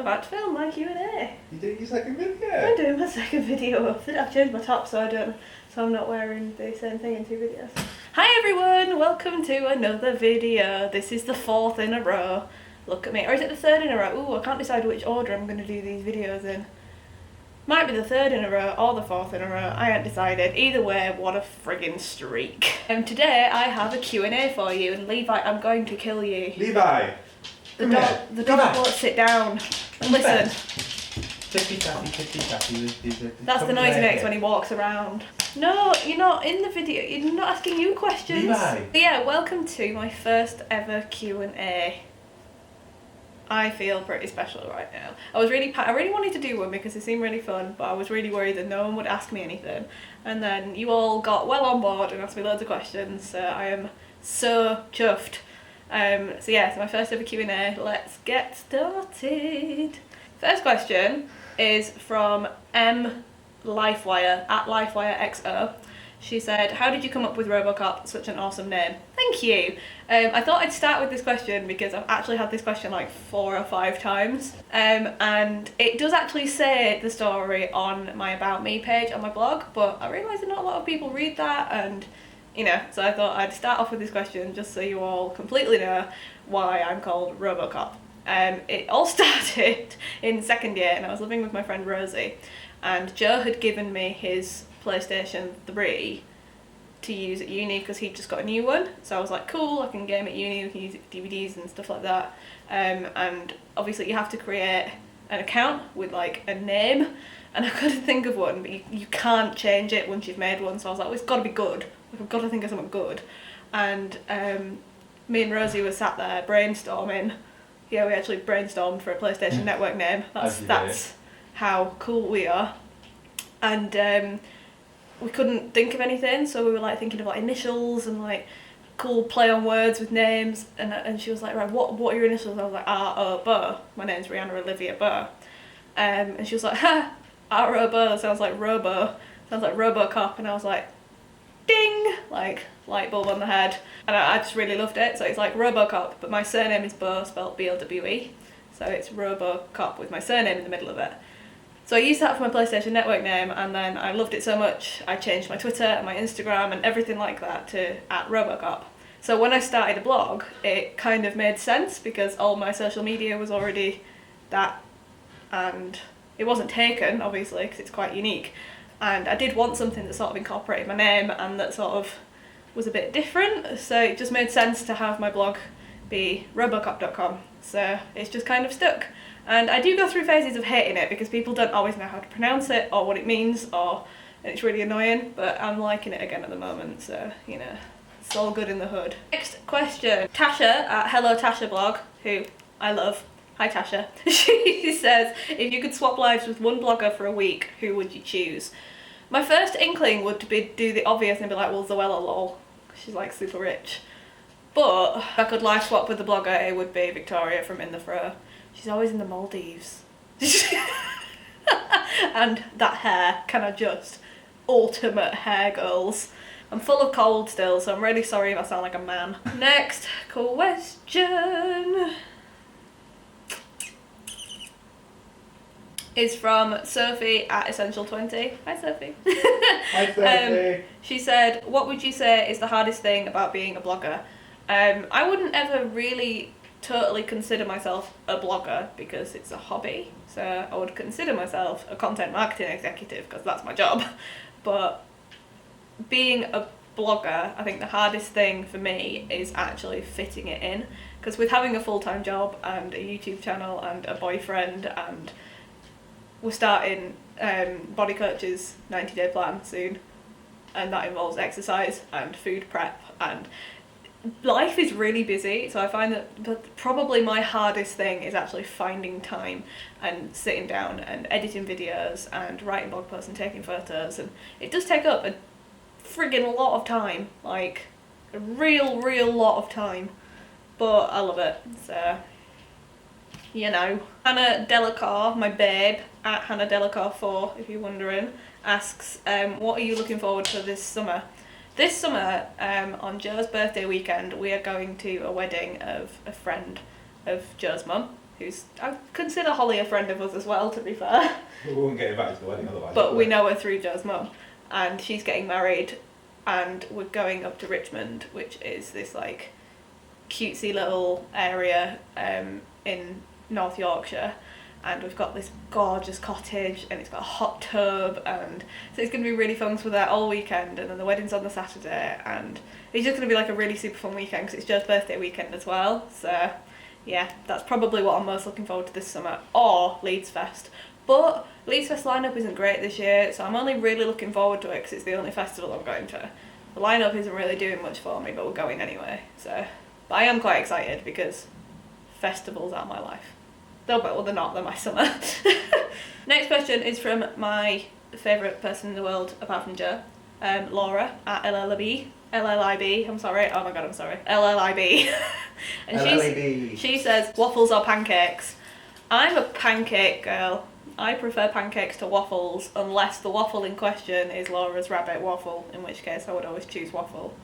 about to film my Q&A. You doing your second video? I'm doing my second video. I've changed my top so I'm not wearing the same thing in two videos. Hi everyone, welcome to another video. This is the fourth in a row. Look at me. Or is it the third in a row? Ooh, I can't decide which order I'm going to do these videos in. Might be the third in a row or the fourth in a row. I haven't decided. Either way, what a friggin' streak. Today I have a Q&A for you, and Levi, I'm going to kill you. Levi! The dog won't sit down and listen. Tippy tappy. That's the noise he makes when he walks around. No, you're not in the video. You're not asking you questions. Levi! But yeah, welcome to my first ever Q&A. I feel pretty special right now. I really wanted to do one because it seemed really fun, but I was really worried that no one would ask me anything. And then you all got well on board and asked me loads of questions, so I am so chuffed. So yeah, it's my first ever Q&A. Let's get started. First question is from M Lifewire at LifewireXO. She said, how did you come up with Robowecop? Such an awesome name. Thank you. I thought I'd start with this question because I've actually had this question like 4 or 5 times. And it does actually say the story on my About Me page on my blog, but I realise that not a lot of people read that, and you know, so I thought I'd start off with this question just so you all completely know why I'm called Robowecop. It all started in second year and I was living with my friend Rosie, and Joe had given me his PlayStation 3 to use at uni because he'd just got a new one, so I was like, cool, I can game at uni, we can use it for DVDs and stuff like that. And obviously you have to create an account with like a name, and I couldn't think of one, but you can't change it once you've made one, so I was like, well, it's got to be good, like, I've got to think of something good. And me and Rosie were sat there brainstorming. Yeah, we actually brainstormed for a PlayStation Network name. That's how cool we are. And we couldn't think of anything, so we were like thinking of like initials and like cool play on words with names, and she was like, right, what are your initials? I was like, R-O-B. My name's Rihanna Olivia Burr. And she was like, ha, R-O-B sounds like Robo, sounds like Robocop, and I was like, ding, like light bulb on the head. And I just really loved it, so it's like Robocop, but my surname is Bow, spelled B-O-W-E, so it's Robocop with my surname in the middle of it. So I used that for my PlayStation Network name, and then I loved it so much I changed my Twitter and my Instagram and everything like that to @Robocop. So when I started a blog, it kind of made sense because all my social media was already that, and it wasn't taken obviously because it's quite unique. And I did want something that sort of incorporated my name and that sort of was a bit different, so it just made sense to have my blog be robocop.com. So it's just kind of stuck. And I do go through phases of hating it because people don't always know how to pronounce it or what it means, and it's really annoying, but I'm liking it again at the moment, so you know, it's all good in the hood. Next question. Tasha at Hello Tasha blog, who I love. Hi Tasha. She says, if you could swap lives with one blogger for a week, who would you choose? My first inkling would be do the obvious and be like, well, Zoella lol. She's like super rich. But if I could live swap with the blogger, it would be Victoria from In the Fro. She's always in the Maldives. And that hair, can I just? Ultimate hair goals. I'm full of cold still, so I'm really sorry if I sound like a man. Next question is from Sophie at Essential20. Hi Sophie. Hi Sophie. She said, what would you say is the hardest thing about being a blogger? I wouldn't ever really totally consider myself a blogger because it's a hobby, so I would consider myself a content marketing executive because that's my job. But being a blogger, I think the hardest thing for me is actually fitting it in, because with having a full-time job and a YouTube channel and a boyfriend, and we're starting Body Coach's 90-day plan soon, and that involves exercise and food prep, and life is really busy, so I find that probably my hardest thing is actually finding time and sitting down and editing videos and writing blog posts and taking photos, and it does take up a friggin' lot of time, like a real lot of time, but I love it, so you know. Hannah Delacour, my babe, at Hannah Delacour 4 if you're wondering, asks, what are you looking forward to this summer? This summer, on Joe's birthday weekend, we are going to a wedding of a friend of Joe's mum. I consider Holly a friend of us as well, to be fair. We wouldn't get invited to the wedding otherwise. But we know her through Joe's mum, and she's getting married, and we're going up to Richmond, which is this like cutesy little area in North Yorkshire, and we've got this gorgeous cottage, and it's got a hot tub, and so it's going to be really fun. So we're there all weekend, and then the wedding's on the Saturday, and it's just going to be like a really super fun weekend because it's Joe's birthday weekend as well. So yeah, that's probably what I'm most looking forward to this summer, or Leeds Fest. But Leeds Fest lineup isn't great this year, so I'm only really looking forward to it because it's the only festival I'm going to. The lineup isn't really doing much for me, but we're going anyway. So, but I am quite excited because festivals are my life. Well, they're not, they're my summer. Next question is from my favourite person in the world, apart from Joe, Laura at LLIB, I'm sorry, oh my god, I'm sorry, LLIB. And LLIB. She says, waffles or pancakes? I'm a pancake girl. I prefer pancakes to waffles, unless the waffle in question is Laura's rabbit waffle, in which case I would always choose waffle.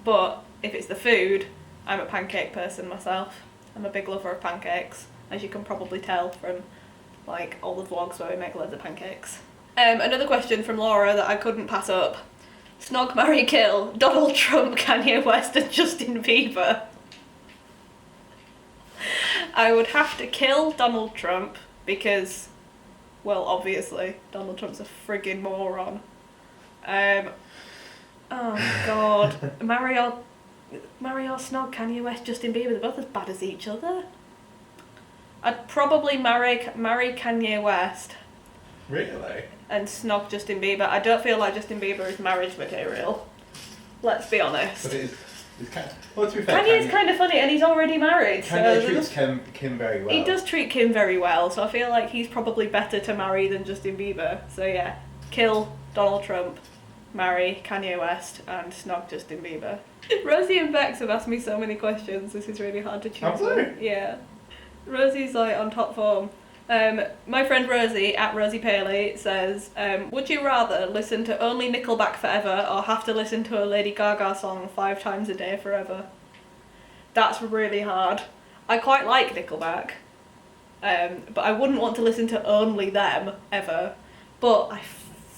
But if it's the food, I'm a pancake person myself. I'm a big lover of pancakes, as you can probably tell from like all the vlogs where we make loads of pancakes. Another question from Laura that I couldn't pass up. Snog, marry, kill, Donald Trump, Kanye West and Justin Bieber. I would have to kill Donald Trump because, well, obviously, Donald Trump's a friggin' moron. Oh god. Marry or snog Kanye West, Justin Bieber, they're both as bad as each other. I'd probably marry Kanye West. Really? And snog Justin Bieber. I don't feel like Justin Bieber is marriage material. Let's be honest. But it's kind of, well, to be fair, Kanye's kind of funny and he's already married. Kanye treats Kim very well. He does treat Kim very well, so I feel like he's probably better to marry than Justin Bieber. So yeah, kill Donald Trump, marry Kanye West, and snog Justin Bieber. Rosie and Bex have asked me so many questions, this is really hard to choose. Have they? Yeah. Rosie's like on top form. My friend Rosie, at Rosie Paley, says, would you rather listen to only Nickelback forever or have to listen to a Lady Gaga song 5 times a day forever? That's really hard. I quite like Nickelback, but I wouldn't want to listen to only them ever. But I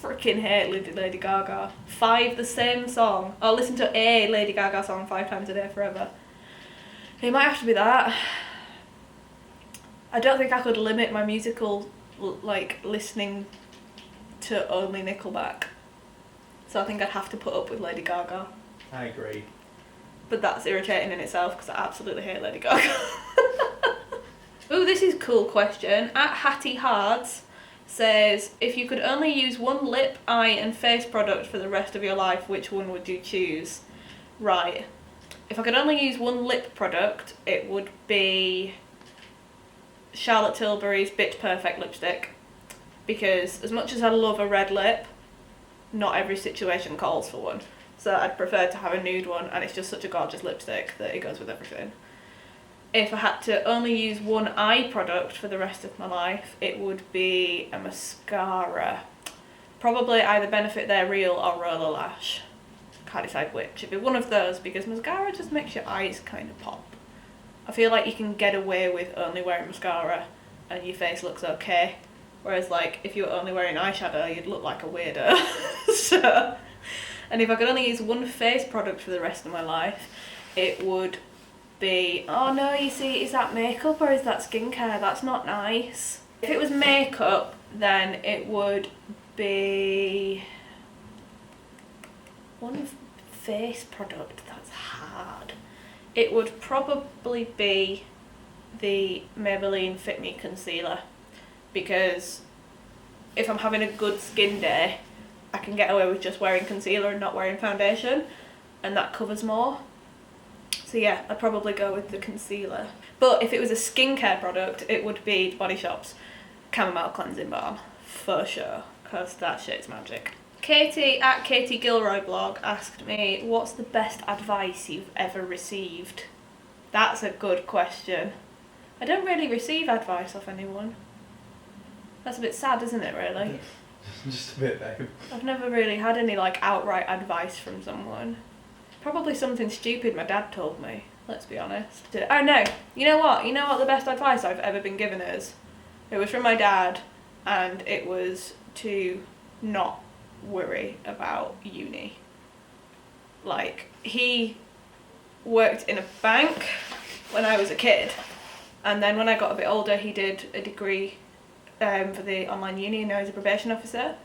freaking hate Lady Gaga. The same song. Or listen to a Lady Gaga song 5 times a day forever. It might have to be that. I don't think I could limit my musical, like, listening to only Nickelback. So I think I'd have to put up with Lady Gaga. I agree. But that's irritating in itself because I absolutely hate Lady Gaga. Ooh, this is a cool question. At Hattie Hards says, if you could only use one lip, eye and face product for the rest of your life, which one would you choose? Right. If I could only use one lip product, it would be Charlotte Tilbury's Bitch Perfect lipstick, because as much as I love a red lip, not every situation calls for one, so I'd prefer to have a nude one, and it's just such a gorgeous lipstick that it goes with everything. If I had to only use one eye product for the rest of my life, it would be a mascara, probably either Benefit They're Real or Roller Lash. Can't decide which. It'd be one of those because mascara just makes your eyes kind of pop. I feel like you can get away with only wearing mascara and your face looks okay. Whereas like if you were only wearing eyeshadow, you'd look like a weirdo. So, and if I could only use one face product for the rest of my life, it would be, oh no, you see, is that makeup or is that skincare? That's not nice. If it was makeup, then it would be one face product. That's hard. It would probably be the Maybelline Fit Me Concealer, because if I'm having a good skin day, I can get away with just wearing concealer and not wearing foundation, and that covers more. So yeah, I'd probably go with the concealer. But if it was a skincare product, it would be Body Shop's Chamomile Cleansing Balm, for sure, because that shit's magic. Katie at Katie Gilroy blog asked me, what's the best advice you've ever received? That's a good question. I don't really receive advice off anyone. That's a bit sad, isn't it, really? Just a bit, babe. I've never really had any like outright advice from someone. Probably something stupid my dad told me. let's be honest. Oh no, you know what the best advice I've ever been given is? It was from my dad, and it was to not worry about uni. Like, he worked in a bank when I was a kid, and then when I got a bit older he did a degree for the online uni, and now he's a probation officer.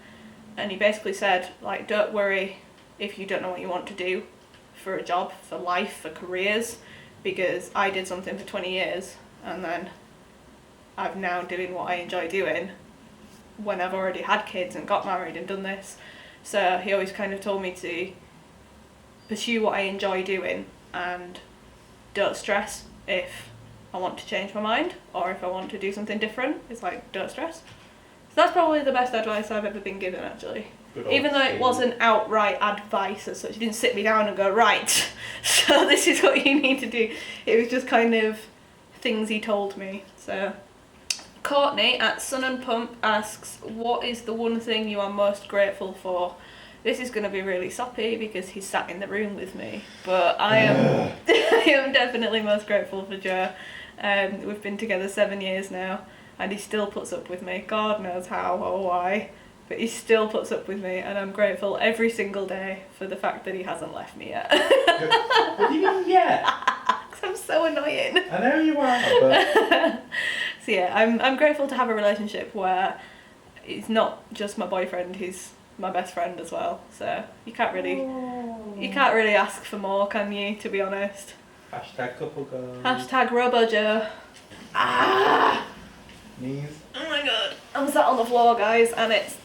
And he basically said, like, don't worry if you don't know what you want to do for a job, for life, for careers, because I did something for 20 years and then I'm now doing what I enjoy doing when I've already had kids and got married and done this. So he always kind of told me to pursue what I enjoy doing and don't stress if I want to change my mind or if I want to do something different. It's like, don't stress. So that's probably the best advice I've ever been given, actually. Even though it wasn't outright advice as such. He didn't sit me down and go, right, so this is what you need to do. It was just kind of things he told me. So Courtney at Sun and Pump asks, what is the one thing you are most grateful for? This is going to be really soppy because he's sat in the room with me, but I am I am definitely most grateful for Joe. We've been together 7 years now, and he still puts up with me. God knows how or why, but he still puts up with me, and I'm grateful every single day for the fact that he hasn't left me yet. What do you mean yet? 'Cause I'm so annoying. I know you are, but... So yeah, I'm grateful to have a relationship where he's not just my boyfriend, he's my best friend as well. So you can't really ask for more, can you, to be honest? Hashtag couple girls. Hashtag RoboJoe. Ah! Knees. Oh my god. I'm sat on the floor, guys, and it's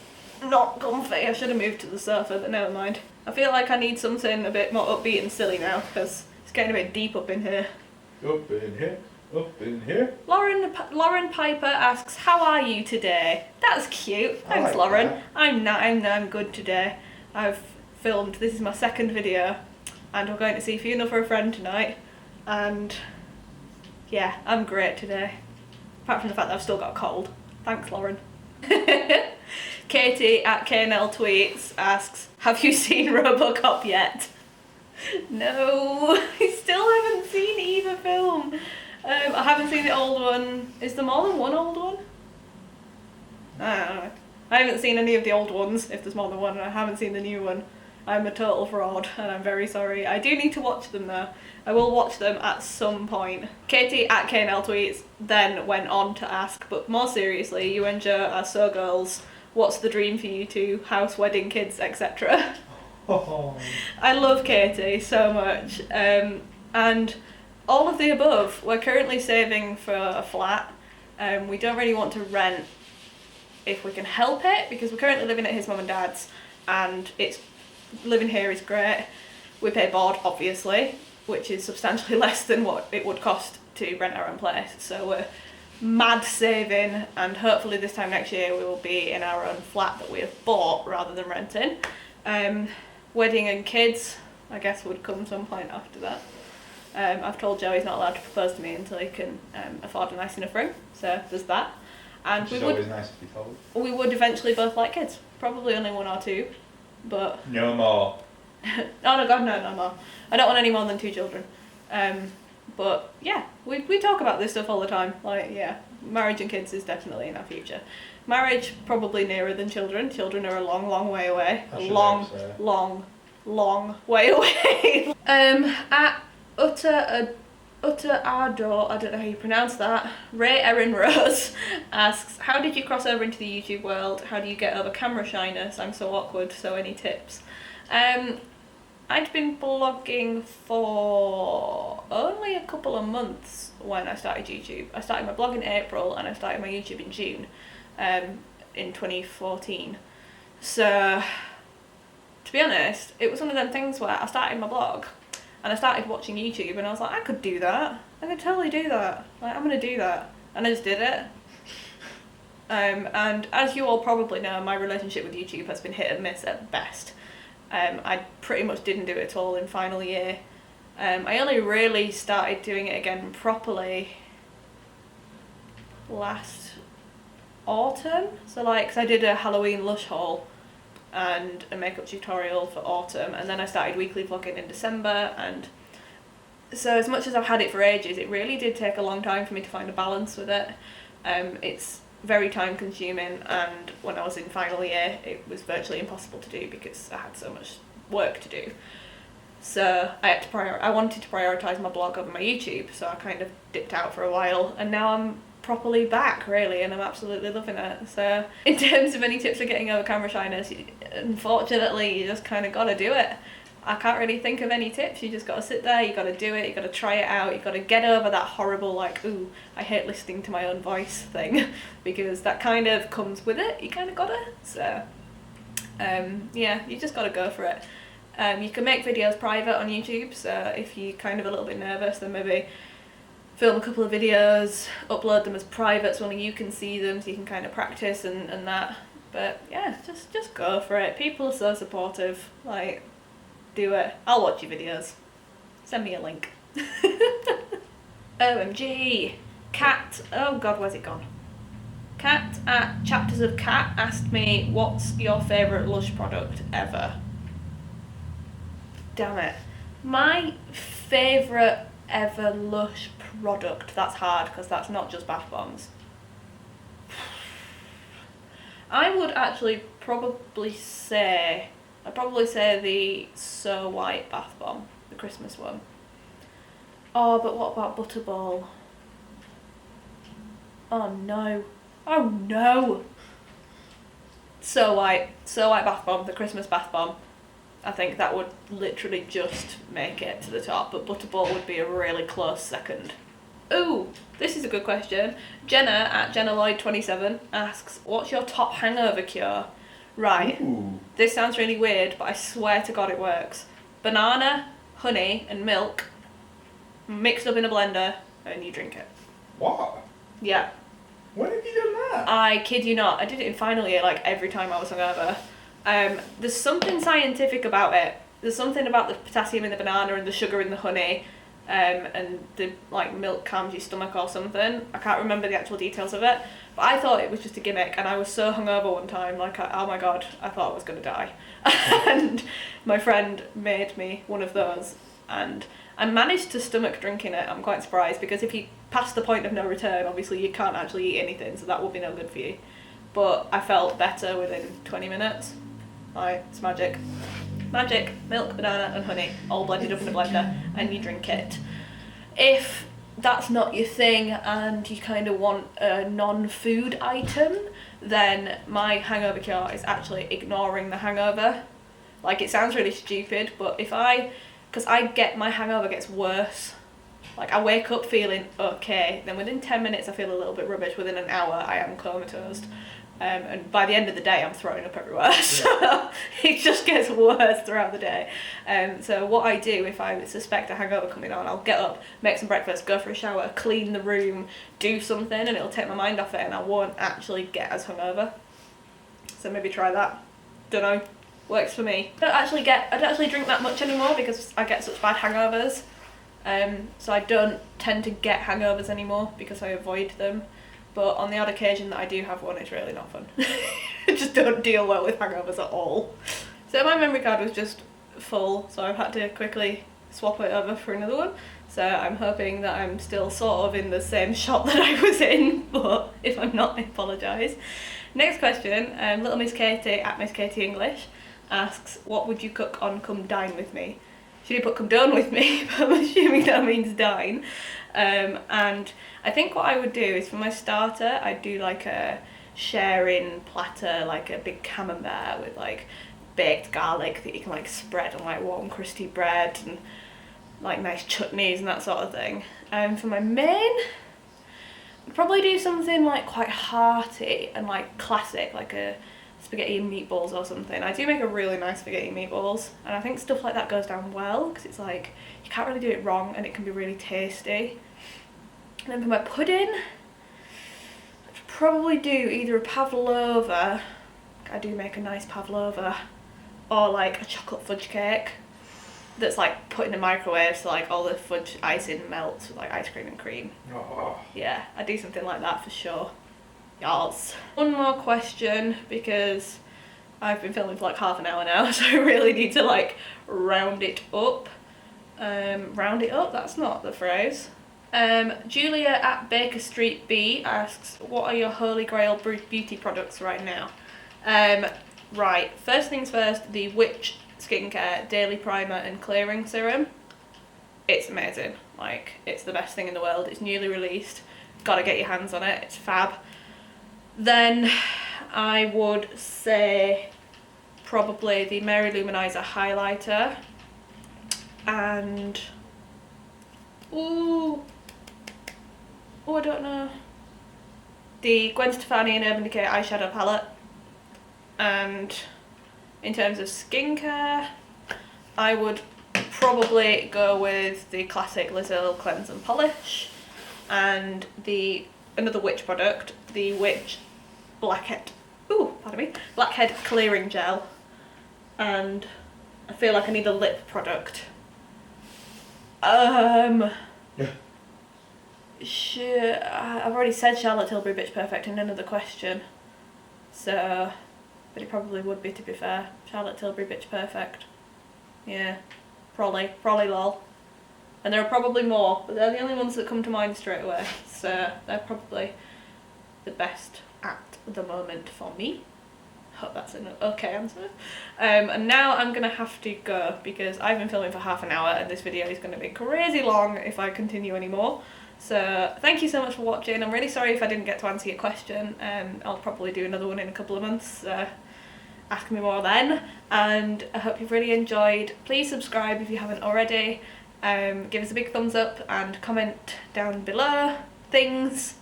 not comfy. I should have moved to the sofa, but never mind. I feel like I need something a bit more upbeat and silly now, because it's getting a bit deep up in here. Up in here. Up in here. Lauren Piper asks, how are you today? That's cute. Thanks, like Lauren. that. I'm good today. I've filmed, this is my second video, and we're going to see Funeral for a Friend tonight, and yeah, I'm great today. Apart from the fact that I've still got a cold. Thanks, Lauren. Katie at KNL Tweets asks, have you seen Robocop yet? No, I still haven't seen either film. I haven't seen the old one. Is there more than one old one? I don't know. I haven't seen any of the old ones, if there's more than one, and I haven't seen the new one. I'm a total fraud, and I'm very sorry. I do need to watch them though. I will watch them at some point. Katie at KNL Tweets then went on to ask, but more seriously, you and Joe are so girls. What's the dream for you two? House, wedding, kids, etc. Oh. I love Katie so much. And all of the above. We're currently saving for a flat. We don't really want to rent if we can help it, because we're currently living at his mum and dad's, and living here is great. We pay board, obviously, which is substantially less than what it would cost to rent our own place. So we're mad saving, and hopefully this time next year we will be in our own flat that we have bought rather than renting. Wedding and kids, I guess, would come some point after that. I've told Joe he's not allowed to propose to me until he can afford a nice enough ring, so there's that. And Which is always nice to be told. We would eventually both like kids, probably only one or two, but... No more. Oh no, God, no more. I don't want any more than 2 children. But yeah, we talk about this stuff all the time. Like, yeah, marriage and kids is definitely in our future. Marriage, probably nearer than children. Children are a long, long way away. A long, long way away. At Utter Ardor, I don't know how you pronounce that, Ray Erin Rose asks, how did you cross over into the YouTube world? How do you get over camera shyness? I'm so awkward, so any tips? I'd been blogging for only a couple of months when I started YouTube. I started my blog in April and I started my YouTube in June in 2014. So, to be honest, it was one of them things where I started my blog and I started watching YouTube and I was like, I could do that. I could totally do that. Like, I'm going to do that. And I just did it. And as you all probably know, my relationship with YouTube has been hit and miss at best. I pretty much didn't do it at all in final year. I only really started doing it again properly last autumn. So like, 'cause I did a Halloween Lush haul and a makeup tutorial for autumn, and then I started weekly vlogging in December, and So as much as I've had it for ages, it really did take a long time for me to find a balance with it. It's very time consuming, and when I was in final year it was virtually impossible to do because I had so much work to do. So I wanted to prioritise my blog over my YouTube, so I kind of dipped out for a while, and now I'm properly back really, and I'm absolutely loving it. So in terms of any tips for getting over camera shyness, unfortunately you just kind of gotta do it. I can't really think of any tips. You just got to sit there, you got to do it, you got to try it out, you got to get over that horrible like, ooh, I hate listening to my own voice thing, because that kind of comes with it. You kind of got to. So yeah, you just got to go for it. You can make videos private on YouTube, so if you're kind of a little bit nervous, then maybe film a couple of videos, upload them as private so only you can see them, so you can kind of practice and that. But yeah, just go for it. People are so supportive, like, do it. I'll watch your videos. Send me a link. OMG. Cat, oh god, where's it gone? Cat at Chapters of Cat asked me, what's your favourite Lush product ever? Damn it. My favourite ever Lush product, that's hard because that's not just bath bombs. I would actually probably say, I'd probably say the So White bath bomb, the Christmas one. Oh, but what about Butterball? Oh no. Oh no! So White bath bomb, the Christmas bath bomb. I think that would literally just make it to the top, but Butterball would be a really close second. Ooh, this is a good question. Jenna at JennaLloyd27 asks, what's your top hangover cure? Right, Ooh. this sounds really weird, but I swear to God it works. Banana, honey and milk mixed up in a blender and you drink it. What? Yeah. When have you done that? I kid you not, I did it in final year like every time I was hungover. There's something scientific about it. There's something about the potassium in the banana and the sugar in the honey, and the like milk calms your stomach or something. I can't remember the actual details of it, but I thought it was just a gimmick, and I was so hungover one time, like oh my god, I thought I was gonna die. And my friend made me one of those, and I managed to stomach drinking it. I'm quite surprised, because if you pass the point of no return, obviously you can't actually eat anything, so that would be no good for you. But I felt better within 20 minutes. Like, it's magic. Magic, milk, banana and honey, all blended up in a blender, and you drink it. If that's not your thing and you kind of want a non-food item, then my hangover cure is actually ignoring the hangover. Like, it sounds really stupid, but because my hangover gets worse. Like, I wake up feeling okay, then within 10 minutes I feel a little bit rubbish, within an hour I am comatose. And by the end of the day I'm throwing up everywhere. Yeah. So it just gets worse throughout the day. So what I do if I suspect a hangover coming on, I'll get up, make some breakfast, go for a shower, clean the room, do something, and it'll take my mind off it and I won't actually get as hungover. So maybe try that. Don't know. Works for me. I don't actually drink that much anymore because I get such bad hangovers. So I don't tend to get hangovers anymore because I avoid them. But on the odd occasion that I do have one, it's really not fun. I just don't deal well with hangovers at all. So my memory card was just full, so I've had to quickly swap it over for another one. So I'm hoping that I'm still sort of in the same shot that I was in, but if I'm not, I apologise. Next question, little Miss Katie at Miss Katie English asks, what would you cook on Come Dine With Me? She did put come done with me, but I'm assuming that means dine. And I think what I would do is, for my starter, I'd do like a sharing platter, like a big camembert with like baked garlic that you can like spread on like warm crusty bread, and like nice chutneys and that sort of thing. For my main, I'd probably do something like quite hearty and like classic, like a spaghetti and meatballs or something. I do make a really nice spaghetti and meatballs, and I think stuff like that goes down well because it's like you can't really do it wrong and it can be really tasty. And then for my pudding, I'd probably do either a pavlova, I do make a nice pavlova, or like a chocolate fudge cake that's like put in the microwave so like all the fudge icing melts with like ice cream and cream. Oh. Yeah, I do something like that for sure. Yes. One more question, because I've been filming for like half an hour now, so I really need to like round it up. Round it up, that's not the phrase. Julia at Baker Street B asks, what are your holy grail beauty products right now? Right, first things first, the Witch Skincare Daily Primer and Clearing Serum. It's amazing, like, it's the best thing in the world. It's newly released, gotta get your hands on it, it's fab. Then I would say probably the Mary Luminizer highlighter, and I don't know, the Gwen Stefani and Urban Decay eyeshadow palette. And in terms of skincare, I would probably go with the classic Lizelle Cleanse and Polish, and another Witch product, the Witch Blackhead Clearing Gel, and I feel like I need a lip product. I've already said Charlotte Tilbury Bitch Perfect in another question, so, but it probably would be, to be fair, Charlotte Tilbury Bitch Perfect. Yeah, probably lol. And there are probably more, but they're the only ones that come to mind straight away, so they're probably the best at the moment for me. Hope that's an okay answer. And now I'm gonna have to go because I've been filming for half an hour and this video is gonna be crazy long if I continue anymore. So thank you so much for watching. I'm really sorry if I didn't get to answer your question. I'll probably do another one in a couple of months. Ask me more then. And I hope you've really enjoyed. Please subscribe if you haven't already. Give us a big thumbs up and comment down below things,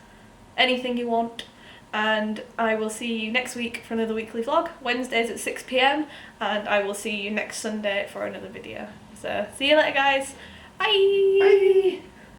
anything you want. And I will see you next week for another weekly vlog, Wednesdays at 6 PM, and I will see you next Sunday for another video. So see you later guys, bye! Bye.